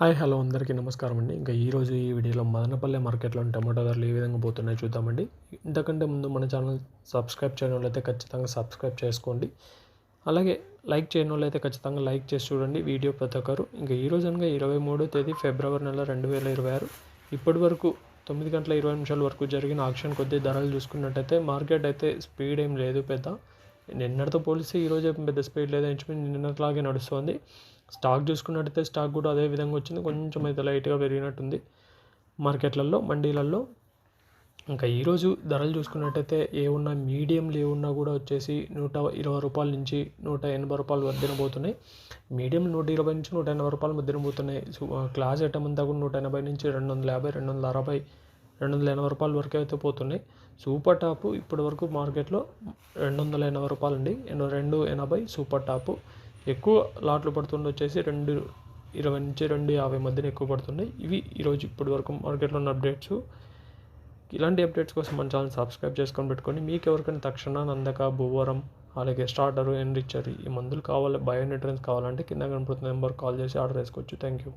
Hi hello అందరికీ నమస్కారం అండి. ఇంకా ఈరోజు ఈ వీడియోలో మదనపల్లె మార్కెట్లో టమాటో ధరలు ఏ విధంగా పోతున్నాయో చూద్దామండి. ఇంతకంటే ముందు మన ఛానల్ సబ్స్క్రైబ్ చేయని వాళ్ళైతే ఖచ్చితంగా సబ్స్క్రైబ్ చేసుకోండి. అలాగే లైక్ చేయని వాళ్ళైతే ఖచ్చితంగా లైక్ చేసి చూడండి వీడియో ప్రతి ఒక్కరు. ఇంకా ఈరోజు అనగా 23వ తేదీ ఫిబ్రవరి నెల 2026 ఇప్పటి వరకు 9 గంటల 20 నిమిషాల వరకు జరిగిన ఆక్షన్ కొద్ది ధరలు చూసుకున్నట్టయితే మార్కెట్ అయితే స్పీడ్ ఏం లేదు పెద్ద. నిన్నటితో పోలిస్తే ఈరోజు పెద్ద స్పీడ్ లేదు, ఇంచుమించు నిన్నట్లాగే నడుస్తుంది. స్టాక్ చూసుకున్నట్టయితే స్టాక్ కూడా అదే విధంగా వచ్చింది, కొంచెం అయితే లైట్గా పెరిగినట్టుంది మార్కెట్లలో మండీలలో. ఇంకా ఈరోజు ధరలు చూసుకున్నట్టయితే ఏమున్నా మీడియంలు ఏమున్నా కూడా వచ్చేసి 120 రూపాయల నుంచి 180 రూపాయల మధ్యన పోతున్నాయి. మీడియం 120 నుంచి 180 రూపాయల మధ్యన పోతున్నాయి. క్లాస్ ఐటమ్ అంతా కూడా 180 నుంచి 250, 260, 280 రూపాయల వరకు అయితే పోతున్నాయి. సూపర్ టాప్ ఇప్పటి వరకు మార్కెట్లో 280 రూపాయలు అండి, 280 సూపర్ టాప్. ఎక్కువ లాట్లు పడుతుంది వచ్చేసి 220 నుంచి 250 మధ్యన ఎక్కువ పడుతున్నాయి. ఇవి ఈరోజు ఇప్పటి వరకు మార్కెట్లో ఉన్న అప్డేట్స్. ఇలాంటి అప్డేట్స్ కోసం మన ఛానల్ సబ్స్క్రైబ్ చేసుకొని పెట్టుకోండి. మీకు ఎవరికైనా తక్షణ నందక, భూవరం, అలాగే స్టార్టర్, ఎన్రిచర్ ఈ మందులు కావాలి, బయో న్యూట్రియన్స్ కావాలంటే కింద కనపడుతున్న నెంబర్ కాల్ చేసి ఆర్డర్ చేసుకోవచ్చు. Thank you.